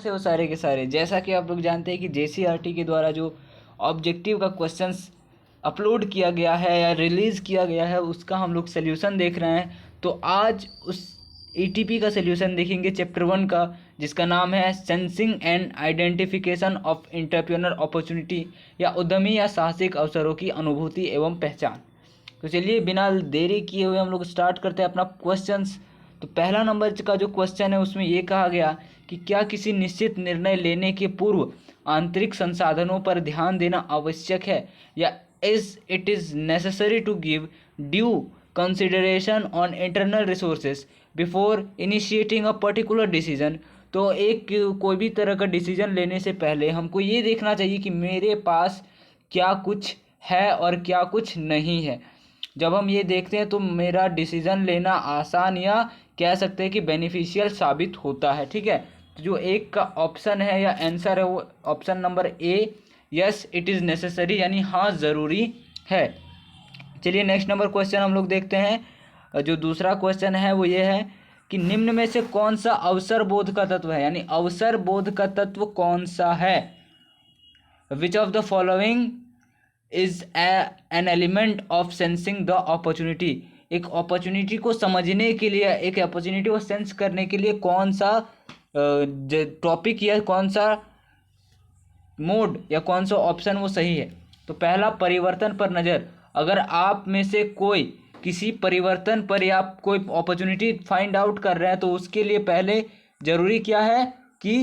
थे वो सारे के सारे। जैसा कि आप लोग जानते हैं कि JCRT के द्वारा जो ऑब्जेक्टिव का क्वेश्चंस अपलोड किया गया है या रिलीज़ किया गया है उसका हम लोग सोल्यूशन देख रहे हैं। तो आज उस ETP का सोल्यूशन देखेंगे चैप्टर 1 का, जिसका नाम है sensing and identification of entrepreneur opportunity, या उद्यमी या साहसिक अवसरों की अनुभूति एवं पहचान। तो चलिए बिना देरी किए हुए हम लोग स्टार्ट करते हैं अपना क्वेश्चंस। तो पहला नंबर का जो क्वेश्चन है उसमें ये कहा गया कि क्या किसी निश्चित निर्णय लेने के पूर्व आंतरिक संसाधनों पर ध्यान देना आवश्यक है, या it is necessary to give due consideration on internal resources before initiating a particular decision. तो एक कोई भी तरह का डिसीजन लेने से पहले हमको ये देखना चाहिए कि मेरे पास क्या कुछ है और क्या कुछ नहीं है। जब हम ये देखते हैं तो मेरा डिसीजन लेना आसान या कह सकते हैं कि बेनिफिशियल साबित होता है। ठीक है, तो जो एक का ऑप्शन है या आंसर है वो option number A, yes it is necessary, यानी हाँ ज़रूरी है। चलिए नेक्स्ट नंबर क्वेश्चन हम लोग देखते हैं। जो दूसरा क्वेश्चन है वो ये है कि निम्न में से कौन सा अवसर बोध का तत्व है, यानी अवसर बोध का तत्व कौन सा है। Which of the following is an element of sensing the opportunity. एक अपॉर्चुनिटी को समझने के लिए, एक अपॉर्चुनिटी को सेंस करने के लिए कौन सा टॉपिक या कौन सा मोड या कौन सा ऑप्शन वो सही है। तो पहला, परिवर्तन पर नज़र। अगर आप में से कोई किसी परिवर्तन पर या आप कोई अपॉर्चुनिटी फाइंड आउट कर रहे हैं तो उसके लिए पहले ज़रूरी क्या है कि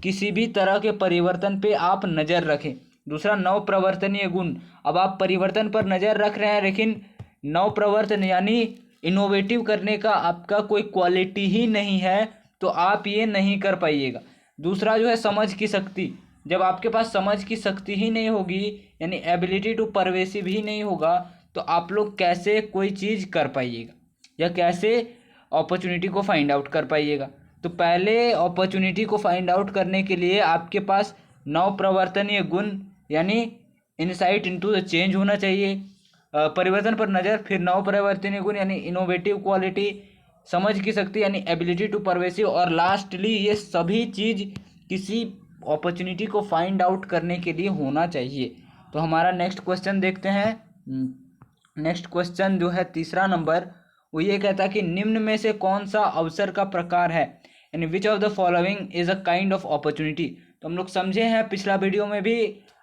किसी भी तरह के परिवर्तन पे आप नज़र रखें। दूसरा, नवप्रवर्तनीय गुण। अब आप परिवर्तन पर नज़र रख रहे हैं लेकिन नवप्रवर्तन यानी इनोवेटिव करने का आपका कोई क्वालिटी ही नहीं है तो आप ये नहीं कर पाइएगा। दूसरा जो है समझ की शक्ति। जब आपके पास समझ की शक्ति ही नहीं होगी यानी एबिलिटी टू परवेसिव ही नहीं होगा तो आप लोग कैसे कोई चीज़ कर पाइएगा या कैसे अपॉर्चुनिटी को फाइंड आउट कर पाइएगा। तो पहले अपॉर्चुनिटी को फाइंड आउट करने के लिए आपके पास नवप्रवर्तनीय गुण यानी इनसाइट इनटू द चेंज होना चाहिए, परिवर्तन पर नज़र, फिर नवप्रवर्तनीय गुण यानी इनोवेटिव क्वालिटी, समझ की शक्ति यानी एबिलिटी टू परवेसिव, और लास्टली ये सभी चीज़ किसी अपॉर्चुनिटी को फाइंड आउट करने के लिए होना चाहिए। तो हमारा नेक्स्ट क्वेश्चन देखते हैं। नेक्स्ट क्वेश्चन जो है तीसरा नंबर, वो ये कहता है कि निम्न में से कौन सा अवसर का प्रकार है, यानी which of the following is a kind of opportunity. तो हम लोग समझे हैं पिछला वीडियो में भी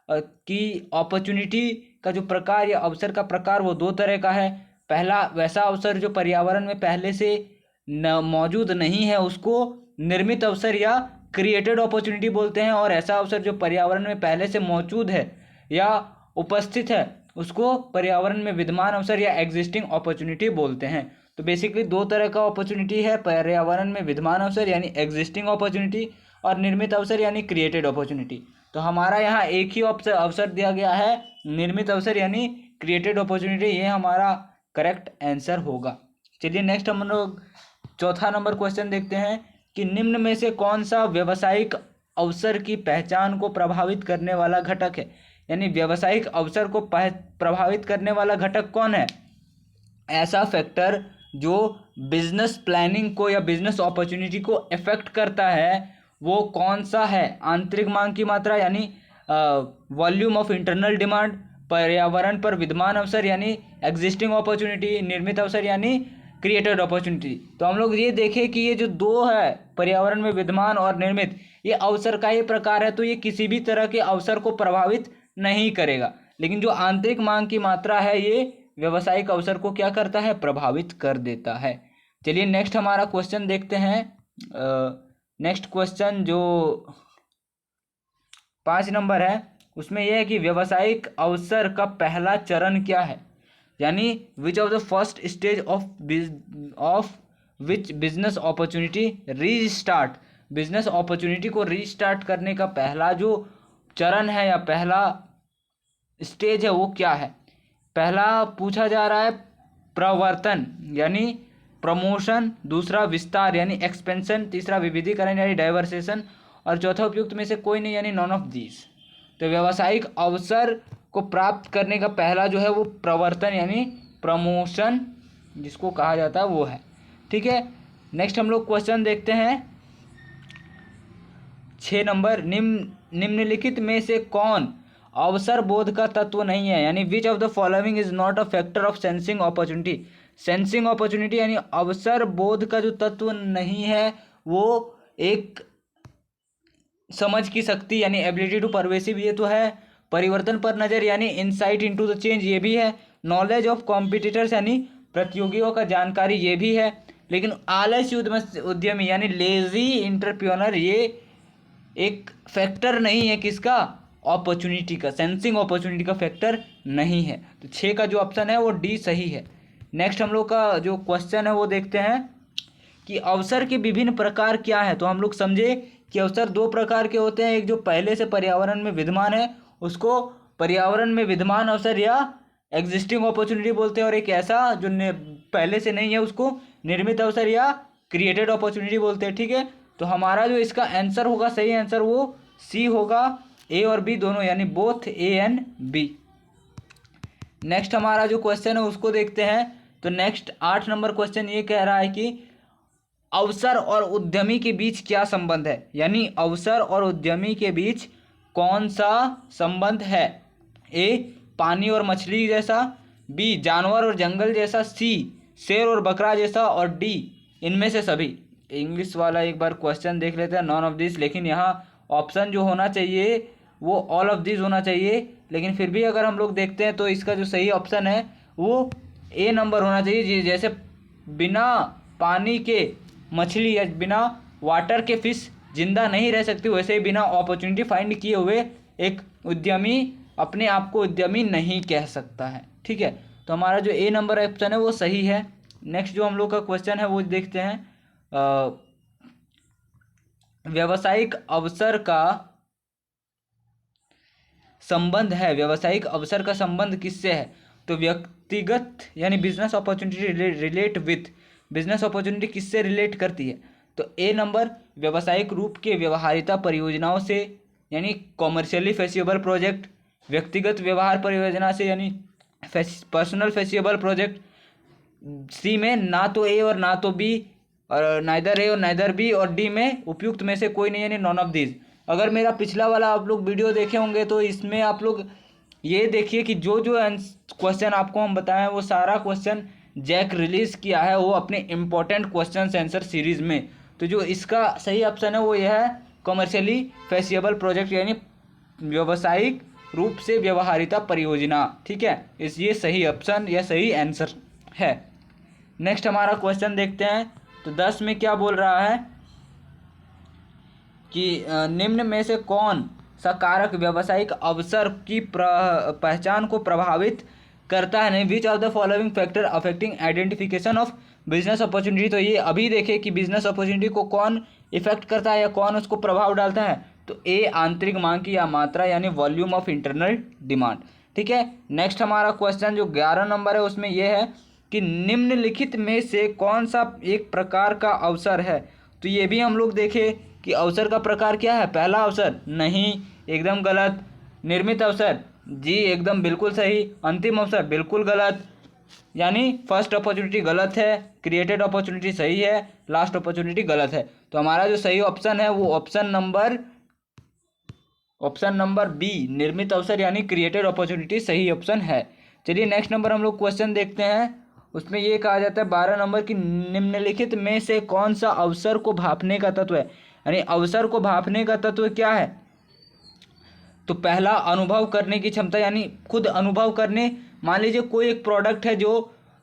कि अपॉर्चुनिटी का जो प्रकार या अवसर का प्रकार वो दो तरह का है। पहला, वैसा अवसर जो पर्यावरण में पहले से मौजूद नहीं है उसको निर्मित अवसर या क्रिएटेड अपॉर्चुनिटी बोलते हैं, और ऐसा अवसर जो पर्यावरण में पहले से मौजूद है या उपस्थित है उसको पर्यावरण में विद्यमान अवसर या एग्जिस्टिंग अपॉर्चुनिटी बोलते हैं। तो बेसिकली दो तरह का अपॉर्चुनिटी है, पर्यावरण में विद्यमान अवसर यानी एग्जिस्टिंग अपॉर्चुनिटी और निर्मित अवसर यानी क्रिएटेड अपॉर्चुनिटी। तो हमारा यहाँ एक ही अवसर दिया गया है, निर्मित अवसर यानी क्रिएटेड अपॉर्चुनिटी, ये हमारा करेक्ट आंसर होगा। चलिए नेक्स्ट हम लोग चौथा नंबर क्वेश्चन देखते हैं कि निम्न में से कौन सा व्यावसायिक अवसर की पहचान को प्रभावित करने वाला घटक है, यानी व्यावसायिक अवसर को प्रभावित करने वाला घटक कौन है। ऐसा फैक्टर जो बिजनेस प्लानिंग को या बिजनेस अपॉर्चुनिटी को इफेक्ट करता है वो कौन सा है। आंतरिक मांग की मात्रा यानी वॉल्यूम ऑफ इंटरनल डिमांड, पर्यावरण पर विद्यमान अवसर यानी एग्जिस्टिंग अपॉर्चुनिटी, निर्मित अवसर यानी क्रिएटेड अपॉर्चुनिटी। तो हम लोग ये देखें कि ये जो दो है पर्यावरण में विद्यमान और निर्मित, ये अवसर का ही प्रकार है तो ये किसी भी तरह के अवसर को प्रभावित नहीं करेगा, लेकिन जो आंतरिक मांग की मात्रा है ये व्यावसायिक अवसर को क्या करता है, प्रभावित कर देता है। चलिए नेक्स्ट हमारा क्वेश्चन देखते हैं। नेक्स्ट क्वेश्चन जो 5 नंबर है उसमें यह है कि व्यावसायिक अवसर का पहला चरण क्या है, यानी which of the first stage of which business opportunity restart. Business opportunity को रीस्टार्ट करने का पहला जो चरण है या पहला स्टेज है वो क्या है। पहला पूछा जा रहा है प्रवर्तन यानी प्रमोशन, दूसरा विस्तार यानी एक्सपेंशन, तीसरा विविधीकरण यानी डाइवर्सेशन, और चौथा उपयुक्त में से कोई नहीं यानी नॉन ऑफ दीज। तो व्यावसायिक अवसर को प्राप्त करने का पहला जो है वो प्रवर्तन यानी प्रमोशन जिसको कहा जाता है वो है। ठीक है, नेक्स्ट हम लोग क्वेश्चन देखते हैं। 6 नंबर, निम्नलिखित में से कौन अवसर बोध का तत्व नहीं है, यानी which of the following is not a factor of sensing opportunity. Sensing opportunity यानी अवसर बोध का जो तत्व नहीं है वो एक समझ की शक्ति यानी एबिलिटी टू परवेसिव ये तो है, परिवर्तन पर नज़र यानी इनसाइट इनटू द चेंज ये भी है, नॉलेज ऑफ कॉम्पिटिटर्स यानी प्रतियोगियों का जानकारी ये भी है, लेकिन आलस्य उद्यमी यानी लेजी इंटरप्रेन्योर ये एक फैक्टर नहीं है किसका, अपॉर्चुनिटी का, सेंसिंग अपॉर्चुनिटी का फैक्टर नहीं है। तो 6 का जो ऑप्शन है वो डी सही है। नेक्स्ट हम लोग का जो क्वेश्चन है वो देखते हैं कि अवसर के विभिन्न प्रकार क्या है। तो हम लोग समझे कि अवसर 2 प्रकार के होते हैं, एक जो पहले से पर्यावरण में विद्यमान है उसको पर्यावरण में विद्यमान अवसर या एग्जिस्टिंग अपॉर्चुनिटी बोलते हैं, और एक ऐसा जो पहले से नहीं है उसको निर्मित अवसर या क्रिएटेड अपॉर्चुनिटी बोलते हैं। ठीक है, तो हमारा जो इसका आंसर होगा, सही आंसर वो सी होगा, ए और बी दोनों यानी both A and B. Next हमारा जो क्वेश्चन है उसको देखते हैं। तो नेक्स्ट 8 नंबर क्वेश्चन ये कह रहा है कि अवसर और उद्यमी के बीच क्या संबंध है, यानी अवसर और उद्यमी के बीच कौन सा संबंध है। ए पानी और मछली जैसा, बी जानवर और जंगल जैसा, सी शेर और बकरा जैसा, और डी इनमें से सभी। इंग्लिश वाला एक बार क्वेश्चन देख लेते हैं, नॉन ऑफ दिस, लेकिन यहाँ ऑप्शन जो होना चाहिए वो ऑल ऑफ दिस होना चाहिए, लेकिन फिर भी अगर हम लोग देखते हैं तो इसका जो सही ऑप्शन है वो ए नंबर होना चाहिए। जैसे बिना पानी के मछली या बिना वाटर के फिश जिंदा नहीं रह सकती, वैसे ही बिना अपॉर्चुनिटी फाइंड किए हुए एक उद्यमी अपने आप को उद्यमी नहीं कह सकता है। ठीक है, तो हमारा जो ए नंबर ऑप्शन है वो सही है। नेक्स्ट जो हम लोग का क्वेश्चन है वो देखते हैं, व्यावसायिक अवसर का संबंध है, व्यावसायिक अवसर का संबंध किससे है। तो व्यक्तिगत यानी business opportunity relate with, business opportunity किससे रिलेट करती है। तो ए नंबर व्यावसायिक रूप के व्यवहारिता परियोजनाओं से यानी कॉमर्शियली फेसिबल प्रोजेक्ट, व्यक्तिगत व्यवहार परियोजना से यानी पर्सनल फेसिबल प्रोजेक्ट। सी में ना तो ए और ना तो बी, और नाइदर ए और नाइदर बी, और डी में उपयुक्त में से कोई नहीं यानी नॉन ऑफ दिस। अगर मेरा पिछला वाला आप लोग वीडियो देखे होंगे तो इसमें आप लोग ये देखिए कि जो जो क्वेश्चन आपको हम बताएं वो सारा क्वेश्चन जैक रिलीज़ किया है वो अपने इम्पोर्टेंट क्वेश्चन आंसर सीरीज़ में। तो जो इसका सही ऑप्शन है वो यह है कमर्शियली फेसिबल प्रोजेक्ट यानी व्यावसायिक रूप से व्यवहारिता परियोजना। ठीक है, इस ये सही ऑप्शन या सही आंसर है। नेक्स्ट हमारा क्वेश्चन देखते हैं। तो 10 में क्या बोल रहा है कि निम्न में से कौन सा कारक व्यावसायिक अवसर की पहचान को प्रभावित करता है, नहीं which of the following factor affecting identification of business opportunity. तो ये अभी देखे कि बिजनेस अपॉर्चुनिटी को कौन इफेक्ट करता है या कौन उसको प्रभाव डालता है। तो ए आंतरिक मांग की या मात्रा यानी वॉल्यूम ऑफ इंटरनल डिमांड। ठीक है, नेक्स्ट हमारा क्वेश्चन जो 11 नंबर है उसमें यह है कि निम्नलिखित में से कौन सा एक प्रकार का अवसर है। तो ये भी हम लोग देखें कि अवसर का प्रकार क्या है। पहला अवसर नहीं, एकदम गलत। निर्मित अवसर जी एकदम बिल्कुल सही। अंतिम अवसर बिल्कुल गलत, यानी फर्स्ट अपॉर्चुनिटी गलत है, क्रिएटेड अपॉर्चुनिटी सही है, लास्ट अपॉर्चुनिटी गलत है। तो हमारा जो सही ऑप्शन है वो ऑप्शन नंबर बी निर्मित अवसर यानी क्रिएटेड अपॉर्चुनिटी सही ऑप्शन है। चलिए नेक्स्ट नंबर हम लोग क्वेश्चन देखते हैं। उसमें ये कहा जाता है 12 नंबर की निम्नलिखित में से कौन सा अवसर को भांपने का तत्व है, यानी अवसर को भांपने का तत्व क्या है। तो पहला अनुभव करने की क्षमता यानी खुद अनुभव करने। मान लीजिए कोई एक प्रोडक्ट है जो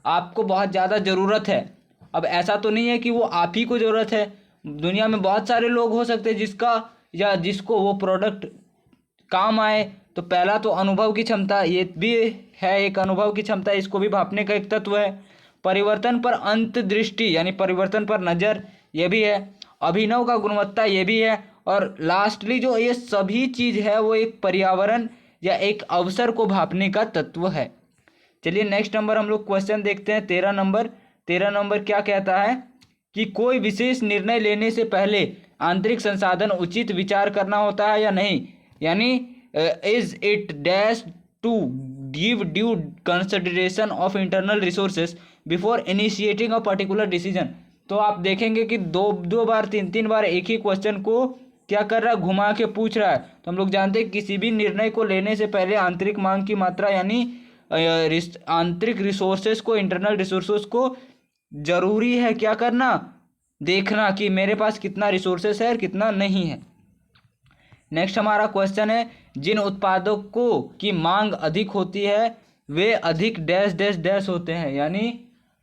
आपको बहुत ज़्यादा ज़रूरत है, अब ऐसा तो नहीं है कि वो आप ही को ज़रूरत है, दुनिया में बहुत सारे लोग हो सकते हैं जिसका या जिसको वो प्रोडक्ट काम आए। तो पहला तो अनुभव की क्षमता, ये भी है एक अनुभव की क्षमता, इसको भी भांपने का एक तत्व है। परिवर्तन पर अंतर्दृष्टि यानी परिवर्तन पर नज़र, ये भी है। अभिनव का गुणवत्ता, ये भी है। और लास्टली जो ये सभी चीज़ है वो एक पर्यावरण या एक अवसर को भांपने का तत्व है। चलिए नेक्स्ट नंबर हम लोग क्वेश्चन देखते हैं 13 नंबर। 13 नंबर क्या कहता है कि कोई विशेष निर्णय लेने से पहले आंतरिक संसाधन उचित विचार करना होता है या नहीं, यानी is it dash to give due consideration of internal resources before initiating a particular decision. तो आप देखेंगे कि दो बार तीन बार एक ही क्वेश्चन को क्या कर रहा है, घुमा के पूछ रहा है। तो हम लोग जानते हैं किसी भी निर्णय को लेने से पहले आंतरिक मांग की मात्रा यानी आंतरिक रिसोर्सेस को, इंटरनल रिसोर्सेस को जरूरी है क्या करना, देखना कि मेरे पास कितना रिसोर्सेस है और कितना नहीं है। नेक्स्ट हमारा क्वेश्चन है, जिन उत्पादों को की मांग अधिक होती है वे अधिक डैश डैश डैश होते हैं, यानी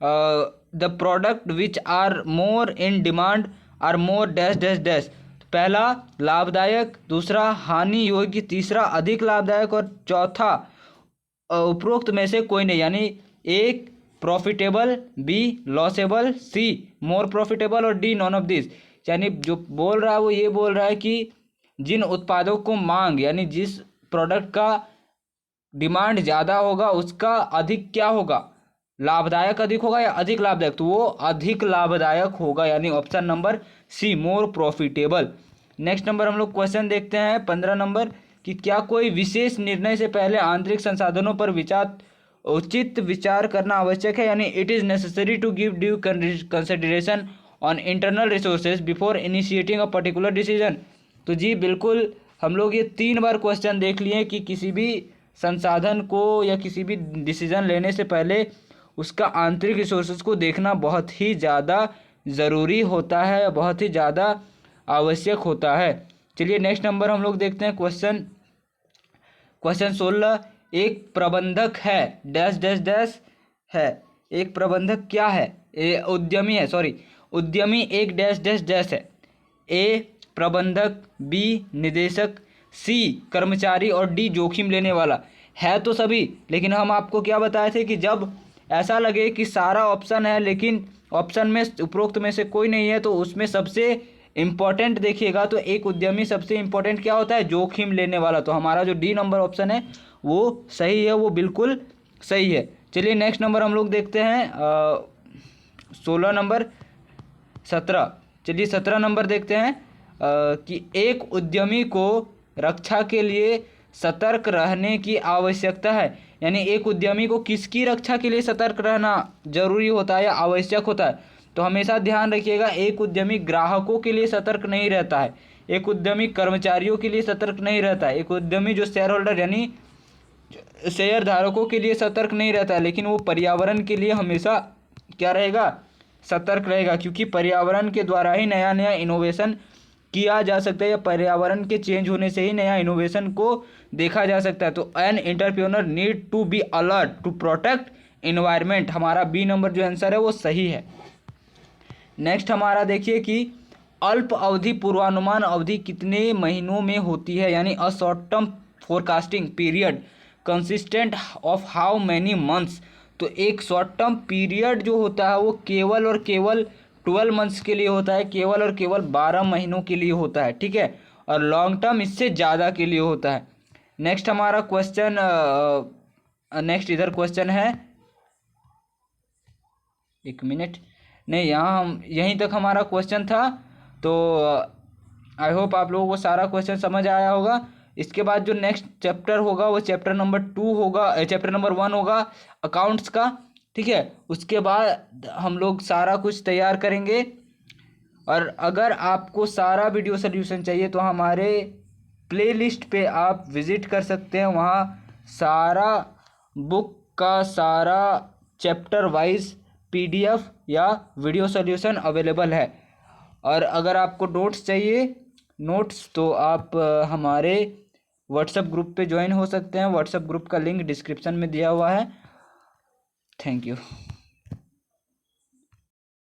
the product which are more in demand are more dash dash dash. पहला लाभदायक, दूसरा हानि योग्य, तीसरा अधिक लाभदायक और चौथा उपरोक्त में से कोई नहीं, यानी एक प्रॉफिटेबल, बी लॉसेबल, सी मोर प्रॉफिटेबल और डी नॉन ऑफ दिस। यानी जो बोल रहा है वो ये बोल रहा है कि जिन उत्पादों को मांग यानी जिस प्रोडक्ट का डिमांड ज़्यादा होगा उसका अधिक क्या होगा, लाभदायक अधिक होगा या अधिक लाभदायक, तो वो अधिक लाभदायक होगा, यानी option number C more profitable. Next number हम लोग क्वेश्चन देखते हैं 15 नंबर कि क्या कोई विशेष निर्णय से पहले आंतरिक संसाधनों पर उचित विचार करना आवश्यक है, यानी it is necessary to give due consideration on internal resources before initiating a particular decision. तो जी बिल्कुल, हम लोग ये 3 बार क्वेश्चन देख लिए कि किसी भी संसाधन को या किसी भी डिसीजन लेने से पहले उसका आंतरिक रिसोर्सेज को देखना बहुत ही ज़्यादा ज़रूरी होता है, बहुत ही ज़्यादा आवश्यक होता है। चलिए नेक्स्ट नंबर हम लोग देखते हैं क्वेश्चन 16, एक प्रबंधक है डैश डैश डैश है। एक प्रबंधक क्या है, उद्यमी है, सॉरी उद्यमी एक डैश डैश डैश है। ए प्रबंधक, बी निदेशक, सी कर्मचारी और डी जोखिम लेने वाला। है तो सभी, लेकिन हम आपको क्या बताए थे कि जब ऐसा लगे कि सारा ऑप्शन है लेकिन ऑप्शन में उपरोक्त में से कोई नहीं है तो उसमें सबसे इम्पॉर्टेंट देखिएगा, तो एक उद्यमी सबसे इम्पॉर्टेंट क्या होता है, जोखिम लेने वाला। तो हमारा जो डी नंबर ऑप्शन है वो सही है, वो बिल्कुल सही है। चलिए नेक्स्ट नंबर हम लोग देखते हैं 16 नंबर 17। चलिए 17 नंबर देखते हैं कि एक उद्यमी को रक्षा के लिए सतर्क रहने की आवश्यकता है, यानी एक उद्यमी को किसकी रक्षा के लिए सतर्क रहना जरूरी होता है या आवश्यक होता है। तो हमेशा ध्यान रखिएगा, एक उद्यमी ग्राहकों के लिए सतर्क नहीं रहता है, एक उद्यमी कर्मचारियों के लिए सतर्क नहीं रहता है, एक उद्यमी जो शेयर होल्डर यानी शेयर धारकों के लिए सतर्क नहीं रहता है, लेकिन वो पर्यावरण के लिए हमेशा क्या रहेगा, सतर्क रहेगा, क्योंकि पर्यावरण के द्वारा ही नया नया इनोवेशन किया जा सकता है या पर्यावरण के चेंज होने से ही नया इनोवेशन को देखा जा सकता है। तो an entrepreneur need to be alert to protect environment, हमारा बी नंबर जो आंसर है वो सही है। नेक्स्ट हमारा देखिए कि अल्प अवधि पूर्वानुमान अवधि कितने महीनों में होती है, यानी a short term forecasting period consistent of how many months. तो एक शॉर्ट टर्म पीरियड जो होता है वो केवल और केवल 12 मंथ्स के लिए होता है, केवल और केवल 12 महीनों के लिए होता है, ठीक है, और लॉन्ग टर्म इससे ज़्यादा के लिए होता है। नेक्स्ट हमारा क्वेश्चन नेक्स्ट इधर क्वेश्चन है, एक मिनट, नहीं यहाँ हम यहीं तक हमारा क्वेश्चन था। तो आई होप आप लोगों को सारा क्वेश्चन समझ आया होगा। इसके बाद जो नेक्स्ट चैप्टर होगा वो चैप्टर नंबर 2 होगा, चैप्टर नंबर 1 होगा अकाउंट्स का, ठीक है। उसके बाद हम लोग सारा कुछ तैयार करेंगे, और अगर आपको सारा वीडियो सोल्यूशन चाहिए तो हमारे प्लेलिस्ट पे आप विज़िट कर सकते हैं, वहाँ सारा बुक का सारा चैप्टर वाइज PDF या वीडियो सोल्यूशन अवेलेबल है। और अगर आपको नोट्स चाहिए तो आप हमारे व्हाट्सएप ग्रुप पे ज्वाइन हो सकते हैं, व्हाट्सएप ग्रुप का लिंक डिस्क्रिप्शन में दिया हुआ है। Thank you.